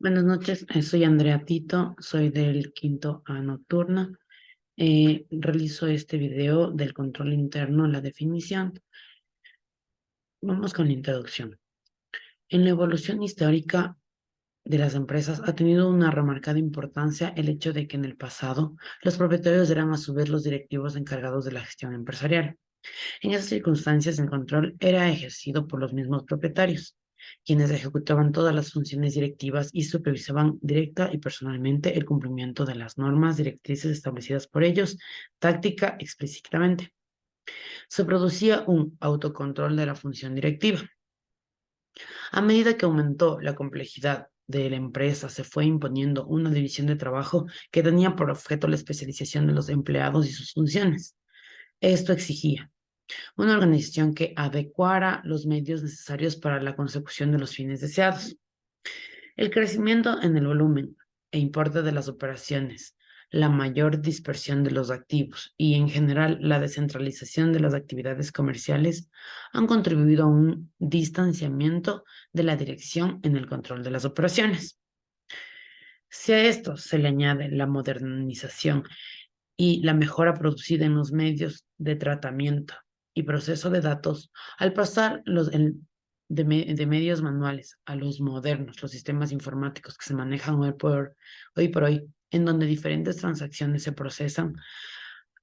Buenas noches, soy Andrea Tito, soy del quinto A nocturna. Realizo este video del control interno, la definición. Vamos con la introducción. En la evolución histórica de las empresas ha tenido una remarcada importancia el hecho de que en el pasado los propietarios eran a su vez los directivos encargados de la gestión empresarial. En esas circunstancias, el control era ejercido por los mismos propietarios, quienes ejecutaban todas las funciones directivas y supervisaban directa y personalmente el cumplimiento de las normas directrices establecidas por ellos, táctica explícitamente. Se producía un autocontrol de la función directiva. A medida que aumentó la complejidad de la empresa, se fue imponiendo una división de trabajo que tenía por objeto la especialización de los empleados y sus funciones. Esto exigía una organización que adecuara los medios necesarios para la consecución de los fines deseados. El crecimiento en el volumen e importe de las operaciones, la mayor dispersión de los activos y, en general, la descentralización de las actividades comerciales han contribuido a un distanciamiento de la dirección en el control de las operaciones. Si a esto se le añade la modernización y la mejora producida en los medios de tratamiento y proceso de datos, al pasar de medios manuales a los modernos, los sistemas informáticos que se manejan hoy por hoy, en donde diferentes transacciones se procesan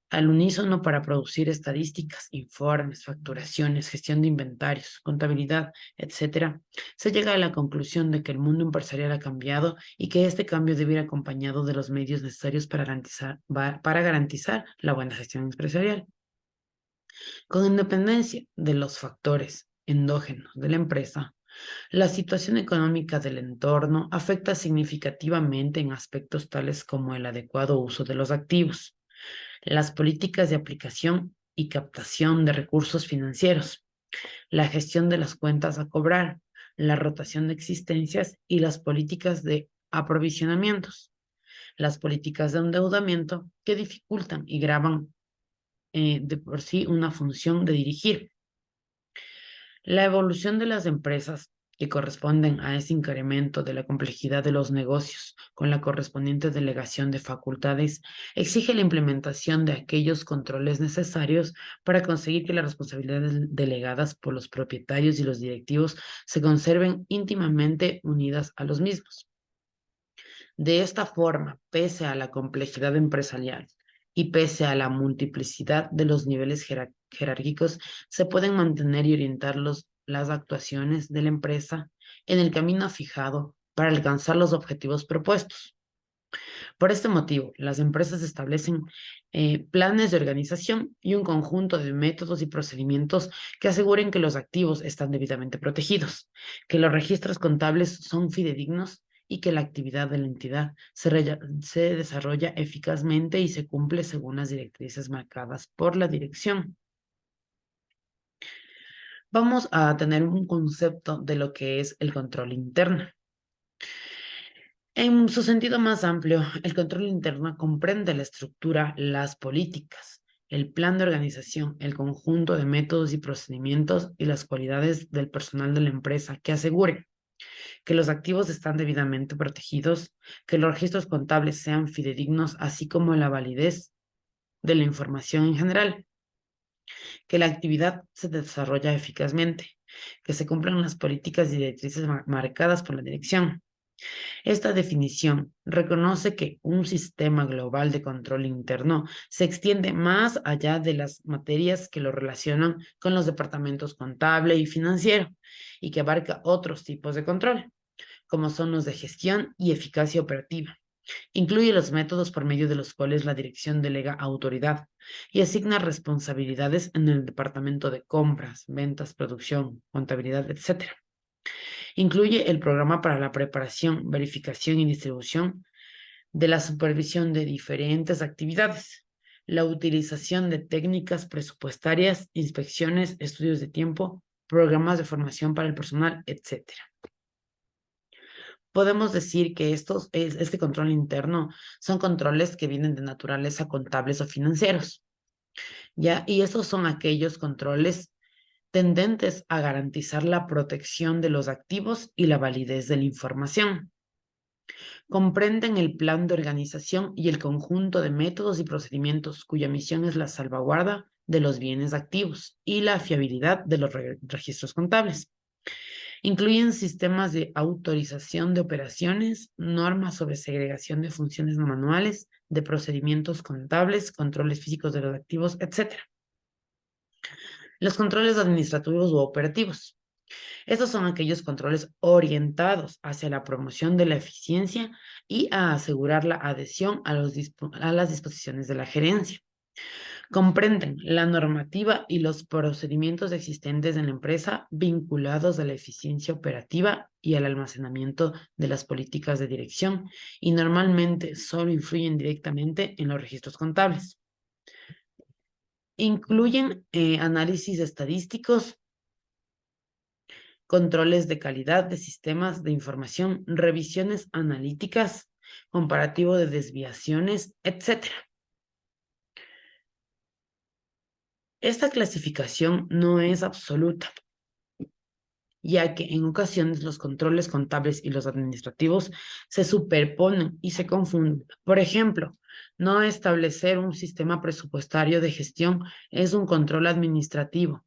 al unísono para producir estadísticas, informes, facturaciones, gestión de inventarios, contabilidad, etcétera, se llega a la conclusión de que el mundo empresarial ha cambiado y que este cambio debe ir acompañado de los medios necesarios para garantizar la buena gestión empresarial. Con independencia de los factores endógenos de la empresa, la situación económica del entorno afecta significativamente en aspectos tales como el adecuado uso de los activos, las políticas de aplicación y captación de recursos financieros, la gestión de las cuentas a cobrar, la rotación de existencias y las políticas de aprovisionamientos, las políticas de endeudamiento que dificultan y graban de por sí una función de dirigir. La evolución de las empresas que corresponden a ese incremento de la complejidad de los negocios con la correspondiente delegación de facultades exige la implementación de aquellos controles necesarios para conseguir que las responsabilidades delegadas por los propietarios y los directivos se conserven íntimamente unidas a los mismos. De esta forma, pese a la complejidad empresarial y pese a la multiplicidad de los niveles jerárquicos, se pueden mantener y orientar las actuaciones de la empresa en el camino fijado para alcanzar los objetivos propuestos. Por este motivo, las empresas establecen planes de organización y un conjunto de métodos y procedimientos que aseguren que los activos están debidamente protegidos, que los registros contables son fidedignos y que la actividad de la entidad se desarrolla eficazmente y se cumple según las directrices marcadas por la dirección. Vamos a tener un concepto de lo que es el control interno. En su sentido más amplio, el control interno comprende la estructura, las políticas, el plan de organización, el conjunto de métodos y procedimientos y las cualidades del personal de la empresa que aseguren que los activos están debidamente protegidos, que los registros contables sean fidedignos, así como la validez de la información en general, que la actividad se desarrolla eficazmente, que se cumplan las políticas y directrices marcadas por la dirección. Esta definición reconoce que un sistema global de control interno se extiende más allá de las materias que lo relacionan con los departamentos contable y financiero y que abarca otros tipos de control, como son los de gestión y eficacia operativa. Incluye los métodos por medio de los cuales la dirección delega autoridad y asigna responsabilidades en el departamento de compras, ventas, producción, contabilidad, etc. Incluye el programa para la preparación, verificación y distribución de la supervisión de diferentes actividades, la utilización de técnicas presupuestarias, inspecciones, estudios de tiempo, programas de formación para el personal, etcétera. Podemos decir que este control interno son controles que vienen de naturaleza contables o financieros, ¿ya? Y estos son aquellos controles tendentes a garantizar la protección de los activos y la validez de la información. Comprenden el plan de organización y el conjunto de métodos y procedimientos cuya misión es la salvaguarda de los bienes activos y la fiabilidad de los registros contables. Incluyen sistemas de autorización de operaciones, normas sobre segregación de funciones no manuales, de procedimientos contables, controles físicos de los activos, etc. Los controles administrativos u operativos. Estos son aquellos controles orientados hacia la promoción de la eficiencia y a asegurar la adhesión a las disposiciones de la gerencia. Comprenden la normativa y los procedimientos existentes en la empresa vinculados a la eficiencia operativa y al almacenamiento de las políticas de dirección y normalmente solo influyen directamente en los registros contables. Incluyen análisis estadísticos, controles de calidad de sistemas de información, revisiones analíticas, comparativo de desviaciones, etc. Esta clasificación no es absoluta, ya que en ocasiones los controles contables y los administrativos se superponen y se confunden. Por ejemplo, no establecer un sistema presupuestario de gestión es un control administrativo,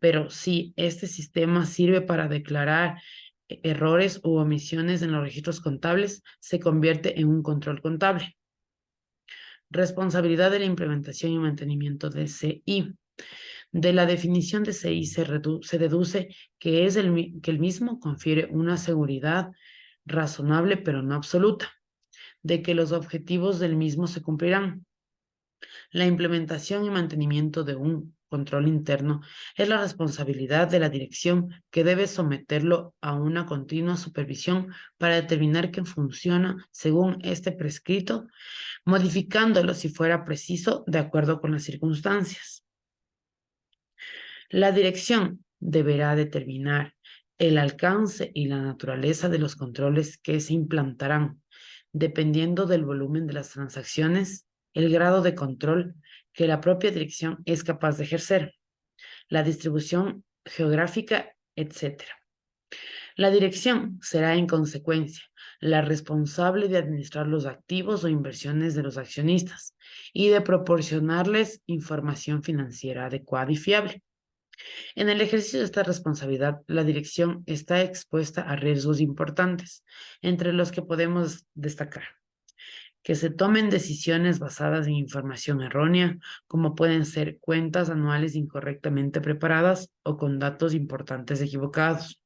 pero si este sistema sirve para declarar errores u omisiones en los registros contables, se convierte en un control contable. Responsabilidad de la implementación y mantenimiento de CI. De la definición de CI se deduce que el mismo confiere una seguridad razonable pero no absoluta, de que los objetivos del mismo se cumplirán. La implementación y mantenimiento de un control interno es la responsabilidad de la dirección, que debe someterlo a una continua supervisión para determinar que funciona según este prescrito, modificándolo si fuera preciso de acuerdo con las circunstancias. La dirección deberá determinar el alcance y la naturaleza de los controles que se implantarán, dependiendo del volumen de las transacciones, el grado de control que la propia dirección es capaz de ejercer, la distribución geográfica, etc. La dirección será, en consecuencia, la responsable de administrar los activos o inversiones de los accionistas y de proporcionarles información financiera adecuada y fiable. En el ejercicio de esta responsabilidad, la dirección está expuesta a riesgos importantes, entre los que podemos destacar que se tomen decisiones basadas en información errónea, como pueden ser cuentas anuales incorrectamente preparadas o con datos importantes equivocados,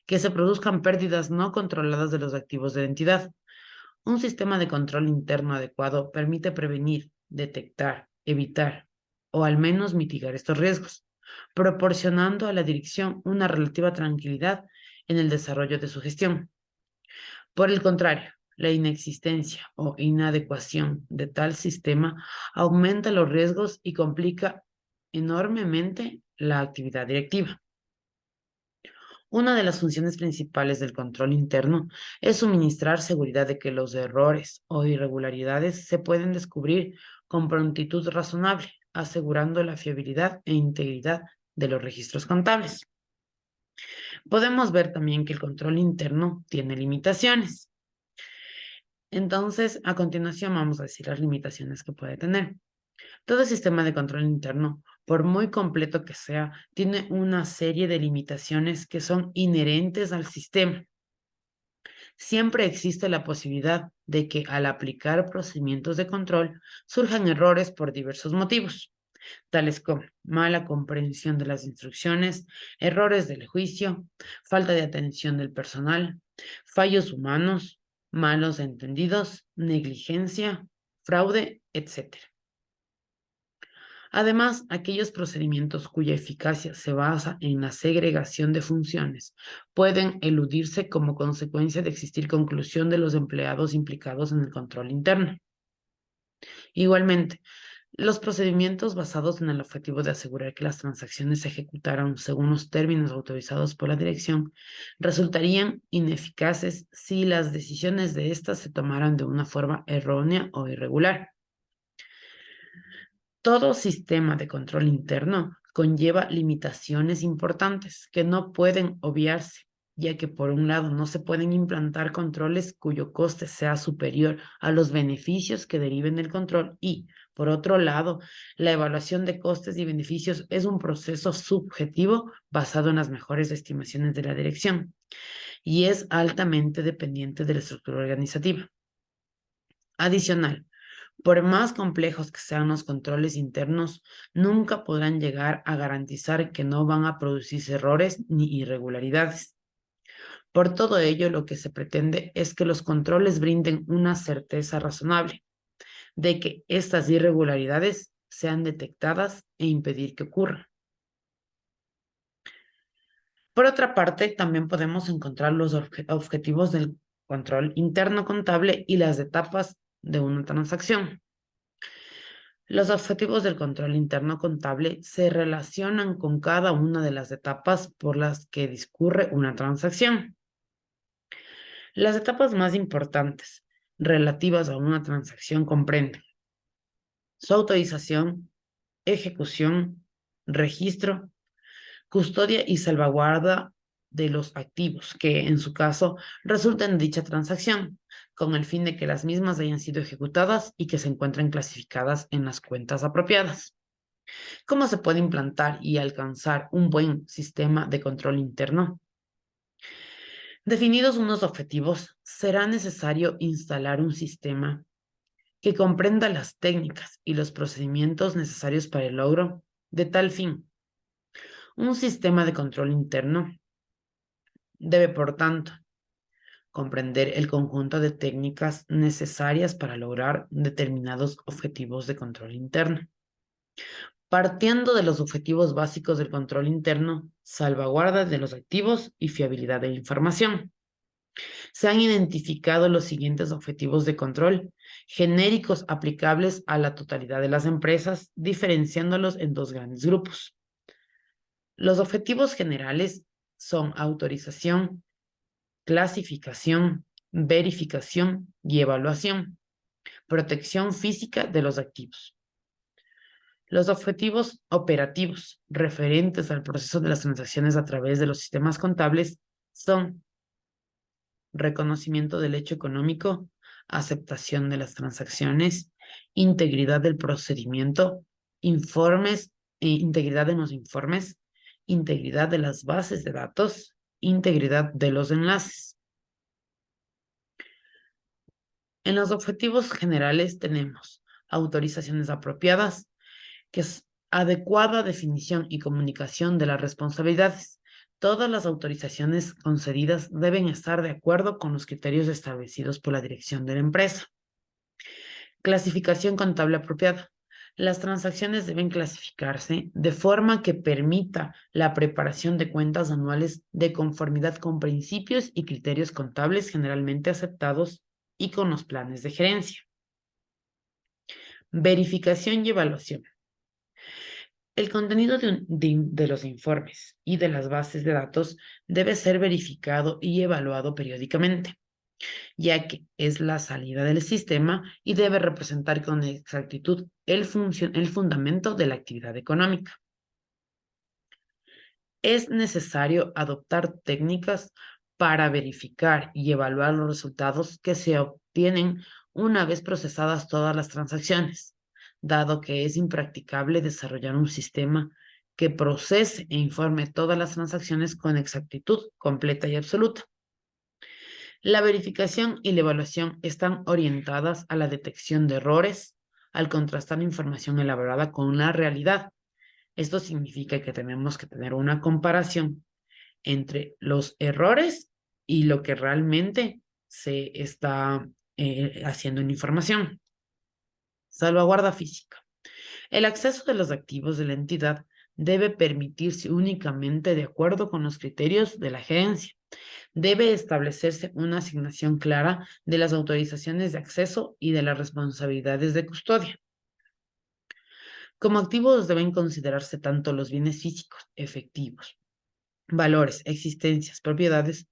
que se produzcan pérdidas no controladas de los activos de la entidad. Un sistema de control interno adecuado permite prevenir, detectar, evitar o al menos mitigar estos riesgos, proporcionando a la dirección una relativa tranquilidad en el desarrollo de su gestión. Por el contrario, la inexistencia o inadecuación de tal sistema aumenta los riesgos y complica enormemente la actividad directiva. Una de las funciones principales del control interno es suministrar seguridad de que los errores o irregularidades se pueden descubrir con prontitud razonable, asegurando la fiabilidad e integridad de los registros contables. Podemos ver también que el control interno tiene limitaciones. Entonces, a continuación vamos a decir las limitaciones que puede tener. Todo sistema de control interno, por muy completo que sea, tiene una serie de limitaciones que son inherentes al sistema. Siempre existe la posibilidad de que al aplicar procedimientos de control surjan errores por diversos motivos, tales como mala comprensión de las instrucciones, errores del juicio, falta de atención del personal, fallos humanos, malos entendidos, negligencia, fraude, etc. Además, aquellos procedimientos cuya eficacia se basa en la segregación de funciones pueden eludirse como consecuencia de existir conclusión de los empleados implicados en el control interno. Igualmente, los procedimientos basados en el objetivo de asegurar que las transacciones se ejecutaran según los términos autorizados por la dirección resultarían ineficaces si las decisiones de éstas se tomaran de una forma errónea o irregular. Todo sistema de control interno conlleva limitaciones importantes que no pueden obviarse. ya que por un lado no se pueden implantar controles cuyo coste sea superior a los beneficios que deriven del control y, por otro lado, la evaluación de costes y beneficios es un proceso subjetivo basado en las mejores estimaciones de la dirección y es altamente dependiente de la estructura organizativa. Adicional, por más complejos que sean los controles internos, nunca podrán llegar a garantizar que no van a producirse errores ni irregularidades. Por todo ello, lo que se pretende es que los controles brinden una certeza razonable de que estas irregularidades sean detectadas e impedir que ocurran. Por otra parte, también podemos encontrar los objetivos del control interno contable y las etapas de una transacción. Los objetivos del control interno contable se relacionan con cada una de las etapas por las que discurre una transacción. Las etapas más importantes relativas a una transacción comprenden su autorización, ejecución, registro, custodia y salvaguarda de los activos que, en su caso, resulten de dicha transacción, con el fin de que las mismas hayan sido ejecutadas y que se encuentren clasificadas en las cuentas apropiadas. ¿Cómo se puede implantar y alcanzar un buen sistema de control interno? Definidos unos objetivos, será necesario instalar un sistema que comprenda las técnicas y los procedimientos necesarios para el logro de tal fin. Un sistema de control interno debe, por tanto, comprender el conjunto de técnicas necesarias para lograr determinados objetivos de control interno. Partiendo de los objetivos básicos del control interno, salvaguarda de los activos y fiabilidad de la información. Se han identificado los siguientes objetivos de control, genéricos aplicables a la totalidad de las empresas, diferenciándolos en dos grandes grupos. Los objetivos generales son autorización, clasificación, verificación y evaluación, protección física de los activos. Los objetivos operativos referentes al proceso de las transacciones a través de los sistemas contables son reconocimiento del hecho económico, aceptación de las transacciones, integridad del procedimiento, informes, integridad en los informes, integridad de las bases de datos, integridad de los enlaces. En los objetivos generales tenemos autorizaciones apropiadas, que es adecuada definición y comunicación de las responsabilidades. Todas las autorizaciones concedidas deben estar de acuerdo con los criterios establecidos por la dirección de la empresa. Clasificación contable apropiada. Las transacciones deben clasificarse de forma que permita la preparación de cuentas anuales de conformidad con principios y criterios contables generalmente aceptados y con los planes de gerencia. Verificación y evaluación. El contenido de los informes y de las bases de datos debe ser verificado y evaluado periódicamente, ya que es la salida del sistema y debe representar con exactitud el fundamento de la actividad económica. Es necesario adoptar técnicas para verificar y evaluar los resultados que se obtienen una vez procesadas todas las transacciones, dado que es impracticable desarrollar un sistema que procese e informe todas las transacciones con exactitud completa y absoluta. La verificación y la evaluación están orientadas a la detección de errores, al contrastar la información elaborada con la realidad. Esto significa que tenemos que tener una comparación entre los errores y lo que realmente se está haciendo en información. Salvaguarda física. El acceso de los activos de la entidad debe permitirse únicamente de acuerdo con los criterios de la gerencia. Debe establecerse una asignación clara de las autorizaciones de acceso y de las responsabilidades de custodia. Como activos deben considerarse tanto los bienes físicos, efectivos, valores, existencias, propiedades,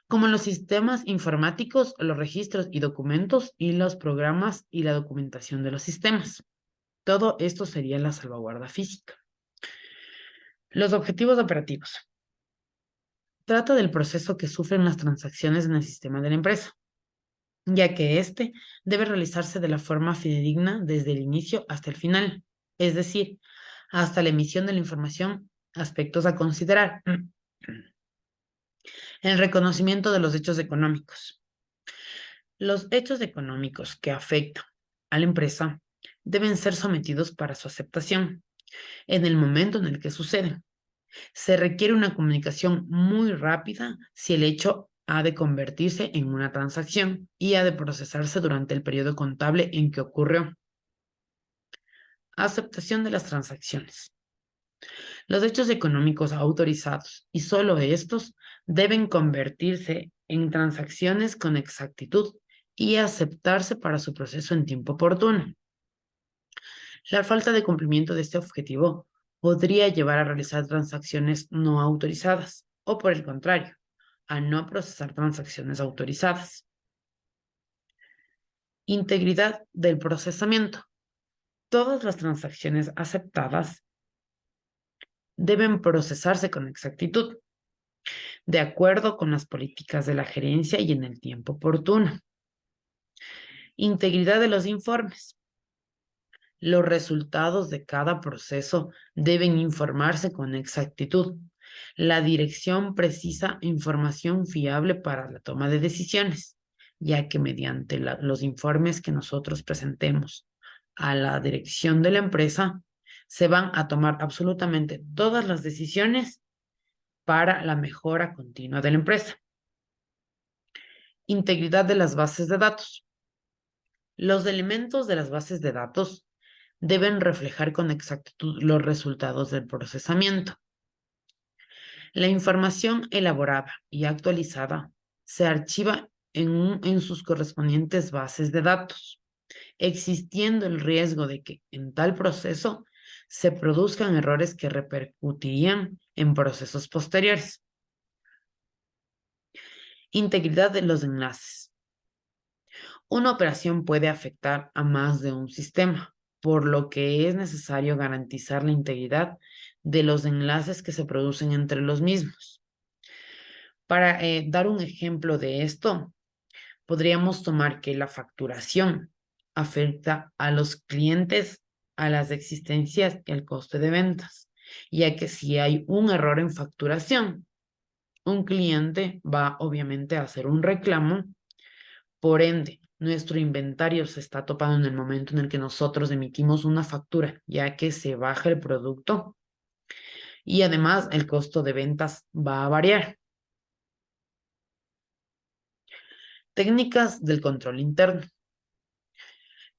como los sistemas informáticos, los registros y documentos y los programas y la documentación de los sistemas. Todo esto sería la salvaguarda física. Los objetivos operativos. Trata del proceso que sufren las transacciones en el sistema de la empresa, ya que éste debe realizarse de la forma fidedigna desde el inicio hasta el final, es decir, hasta la emisión de la información, aspectos a considerar. El reconocimiento de los hechos económicos. Los hechos económicos que afectan a la empresa deben ser sometidos para su aceptación en el momento en el que suceden. Se requiere una comunicación muy rápida si el hecho ha de convertirse en una transacción y ha de procesarse durante el periodo contable en que ocurrió. Aceptación de las transacciones. Los hechos económicos autorizados, y solo estos, deben convertirse en transacciones con exactitud y aceptarse para su proceso en tiempo oportuno. La falta de cumplimiento de este objetivo podría llevar a realizar transacciones no autorizadas o, por el contrario, a no procesar transacciones autorizadas. Integridad del procesamiento. Todas las transacciones aceptadas deben procesarse con exactitud, de acuerdo con las políticas de la gerencia y en el tiempo oportuno. Integridad de los informes. Los resultados de cada proceso deben informarse con exactitud. La dirección precisa información fiable para la toma de decisiones, ya que mediante los informes que nosotros presentemos a la dirección de la empresa, se van a tomar absolutamente todas las decisiones para la mejora continua de la empresa. Integridad de las bases de datos. Los elementos de las bases de datos deben reflejar con exactitud los resultados del procesamiento. La información elaborada y actualizada se archiva en sus correspondientes bases de datos, existiendo el riesgo de que en tal proceso se produzcan errores que repercutirían en procesos posteriores. Integridad de los enlaces. Una operación puede afectar a más de un sistema, por lo que es necesario garantizar la integridad de los enlaces que se producen entre los mismos. Para dar un ejemplo de esto, podríamos tomar que la facturación afecta a los clientes, a las existencias y al coste de ventas, ya que si hay un error en facturación, un cliente va obviamente a hacer un reclamo. Por ende, nuestro inventario se está topando en el momento en el que nosotros emitimos una factura, ya que se baja el producto y además el costo de ventas va a variar. Técnicas del control interno.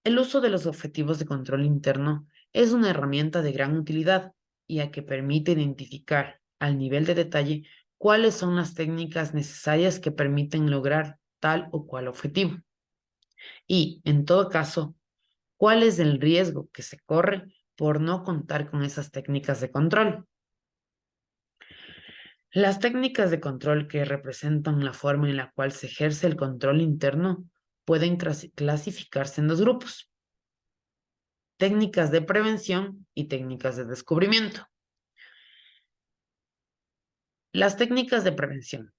El uso de los objetivos de control interno es una herramienta de gran utilidad, ya que permite identificar al nivel de detalle cuáles son las técnicas necesarias que permiten lograr tal o cual objetivo. Y, en todo caso, cuál es el riesgo que se corre por no contar con esas técnicas de control. Las técnicas de control que representan la forma en la cual se ejerce el control interno pueden clasificarse en dos grupos: técnicas de prevención y técnicas de descubrimiento. Las técnicas de prevención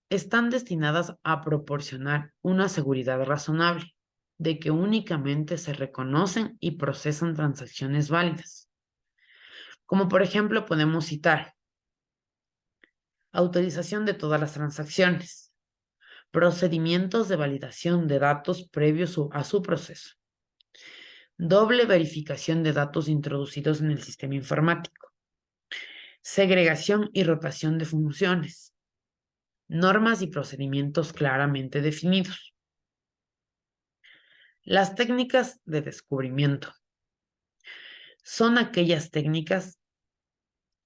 están destinadas a proporcionar una seguridad razonable de que únicamente se reconocen y procesan transacciones válidas. Como por ejemplo podemos citar autorización de todas las transacciones, procedimientos de validación de datos previos a su proceso, doble verificación de datos introducidos en el sistema informático, segregación y rotación de funciones, normas y procedimientos claramente definidos. Las técnicas de descubrimiento son aquellas técnicas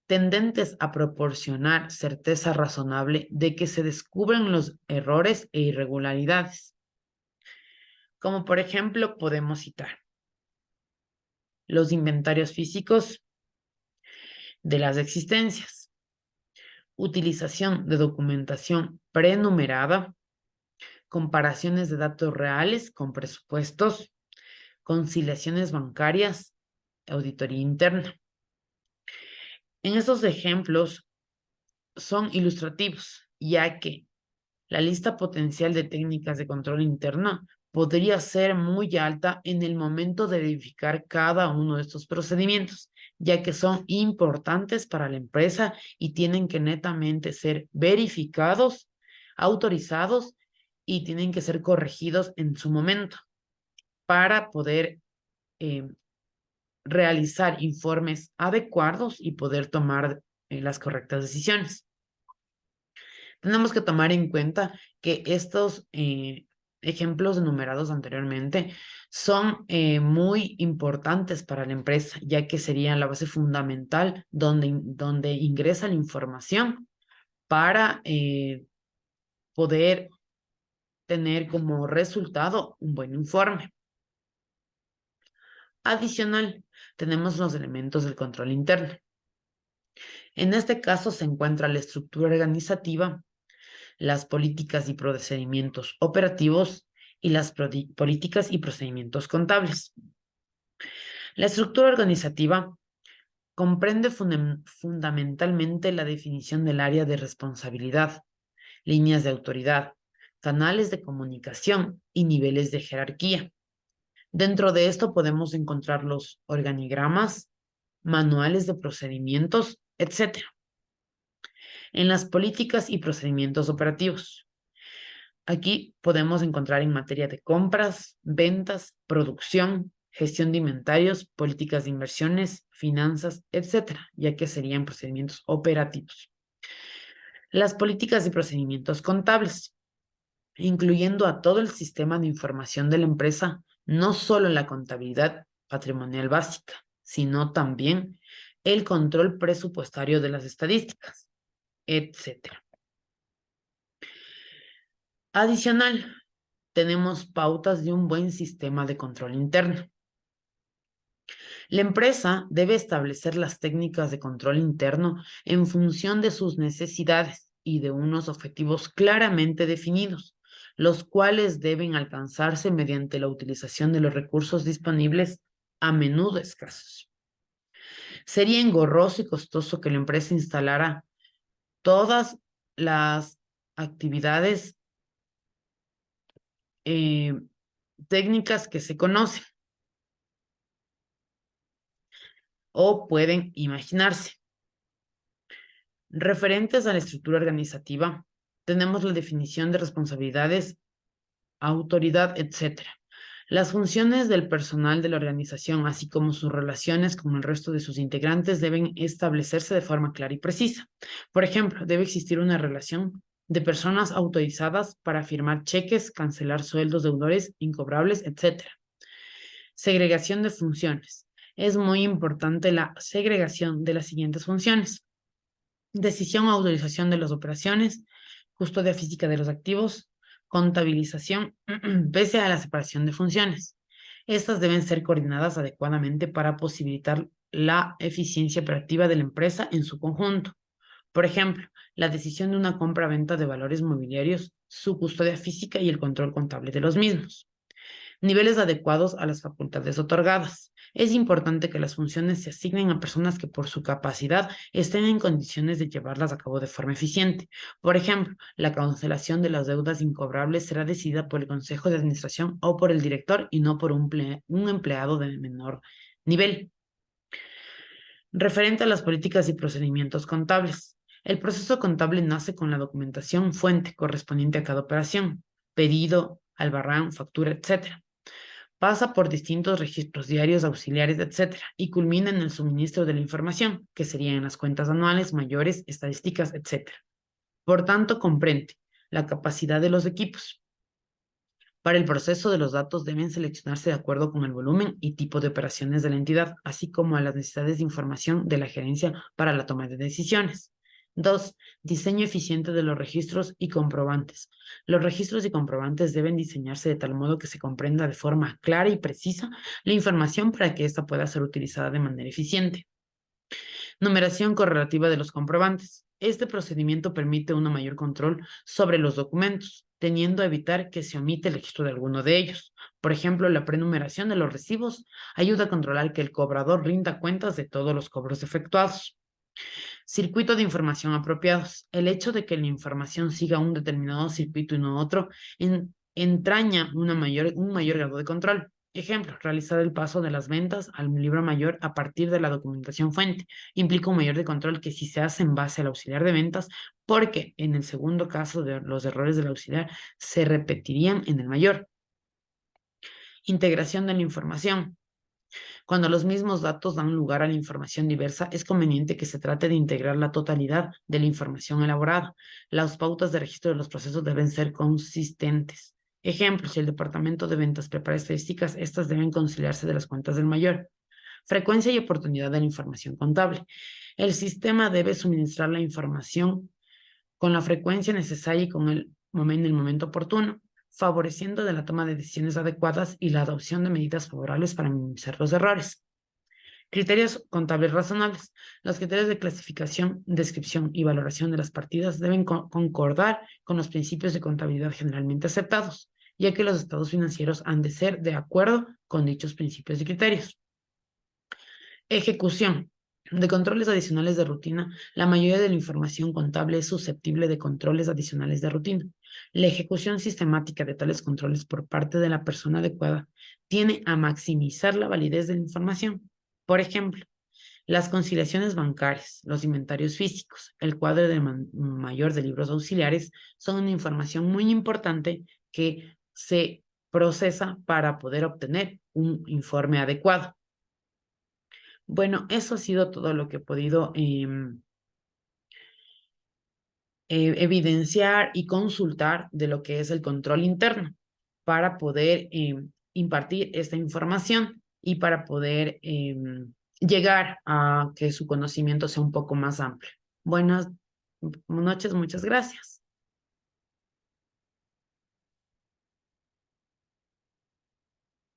tendentes a proporcionar certeza razonable de que se descubren los errores e irregularidades. Como por ejemplo podemos citar los inventarios físicos de las existencias, utilización de documentación prenumerada, comparaciones de datos reales con presupuestos, conciliaciones bancarias, auditoría interna. En estos ejemplos son ilustrativos, ya que la lista potencial de técnicas de control interno podría ser muy alta en el momento de verificar cada uno de estos procedimientos, ya que son importantes para la empresa y tienen que netamente ser verificados, autorizados y tienen que ser corregidos en su momento para poder eh, realizar informes adecuados y poder tomar las correctas decisiones. Tenemos que tomar en cuenta que estos ejemplos enumerados anteriormente son muy importantes para la empresa, ya que serían la base fundamental donde ingresa la información para poder tener como resultado un buen informe. Adicional, tenemos los elementos del control interno. En este caso se encuentra la estructura organizativa, las políticas y procedimientos operativos y las políticas y procedimientos contables. La estructura organizativa comprende fundamentalmente la definición del área de responsabilidad, líneas de autoridad, canales de comunicación y niveles de jerarquía. Dentro de esto podemos encontrar los organigramas, manuales de procedimientos, etc. En las políticas y procedimientos operativos. Aquí podemos encontrar en materia de compras, ventas, producción, gestión de inventarios, políticas de inversiones, finanzas, etcétera, ya que serían procedimientos operativos. Las políticas y procedimientos contables, incluyendo a todo el sistema de información de la empresa, no solo la contabilidad patrimonial básica, sino también el control presupuestario de las estadísticas, etcétera. Adicional, tenemos pautas de un buen sistema de control interno. La empresa debe establecer las técnicas de control interno en función de sus necesidades y de unos objetivos claramente definidos, los cuales deben alcanzarse mediante la utilización de los recursos disponibles, a menudo escasos. Sería engorroso y costoso que la empresa instalara todas las actividades técnicas que se conocen o pueden imaginarse. Referentes a la estructura organizativa, tenemos la definición de responsabilidades, autoridad, etc. Las funciones del personal de la organización, así como sus relaciones con el resto de sus integrantes, deben establecerse de forma clara y precisa. Por ejemplo, debe existir una relación de personas autorizadas para firmar cheques, cancelar sueldos deudores, incobrables, etc. Segregación de funciones. Es muy importante la segregación de las siguientes funciones: decisión o autorización de las operaciones, custodia física de los activos, contabilización, pese a la separación de funciones. Estas deben ser coordinadas adecuadamente para posibilitar la eficiencia operativa de la empresa en su conjunto. Por ejemplo, la decisión de una compra-venta de valores mobiliarios, su custodia física y el control contable de los mismos. Niveles adecuados a las facultades otorgadas. Es importante que las funciones se asignen a personas que por su capacidad estén en condiciones de llevarlas a cabo de forma eficiente. Por ejemplo, la cancelación de las deudas incobrables será decidida por el Consejo de Administración o por el director y no por un empleado de menor nivel. Referente a las políticas y procedimientos contables. El proceso contable nace con la documentación fuente correspondiente a cada operación, pedido, albarrán, factura, etc. Pasa por distintos registros diarios, auxiliares, etcétera, y culmina en el suministro de la información, que serían las cuentas anuales, mayores, estadísticas, etcétera. Por tanto, comprende la capacidad de los equipos. Para el proceso de los datos deben seleccionarse de acuerdo con el volumen y tipo de operaciones de la entidad, así como a las necesidades de información de la gerencia para la toma de decisiones. 2. Diseño eficiente de los registros y comprobantes. Los registros y comprobantes deben diseñarse de tal modo que se comprenda de forma clara y precisa la información para que ésta pueda ser utilizada de manera eficiente. Numeración correlativa de los comprobantes. Este procedimiento permite un mayor control sobre los documentos, teniendo a evitar que se omite el registro de alguno de ellos. Por ejemplo, la prenumeración de los recibos ayuda a controlar que el cobrador rinda cuentas de todos los cobros efectuados. Circuito de información apropiados. El hecho de que la información siga un determinado circuito y no otro entraña un mayor grado de control. Ejemplo, realizar el paso de las ventas al libro mayor a partir de la documentación fuente implica un mayor de control que si se hace en base al auxiliar de ventas, porque en el segundo caso de los errores del auxiliar se repetirían en el mayor. Integración de la información. Cuando los mismos datos dan lugar a la información diversa, es conveniente que se trate de integrar la totalidad de la información elaborada. Las pautas de registro de los procesos deben ser consistentes. Ejemplo, si el departamento de ventas prepara estadísticas, estas deben conciliarse de las cuentas del mayor. Frecuencia y oportunidad de la información contable. El sistema debe suministrar la información con la frecuencia necesaria y con el momento oportuno, favoreciendo de la toma de decisiones adecuadas y la adopción de medidas favorables para minimizar los errores. Criterios contables razonables. Los criterios de clasificación, descripción y valoración de las partidas deben concordar con los principios de contabilidad generalmente aceptados, ya que los estados financieros han de ser de acuerdo con dichos principios y criterios. Ejecución. De controles adicionales de rutina, la mayoría de la información contable es susceptible de controles adicionales de rutina. La ejecución sistemática de tales controles por parte de la persona adecuada tiene a maximizar la validez de la información. Por ejemplo, las conciliaciones bancarias, los inventarios físicos, el cuadro de mayor de libros auxiliares son una información muy importante que se procesa para poder obtener un informe adecuado. Bueno, eso ha sido todo lo que he podido evidenciar y consultar de lo que es el control interno para poder impartir esta información y para poder llegar a que su conocimiento sea un poco más amplio. Buenas noches, muchas gracias.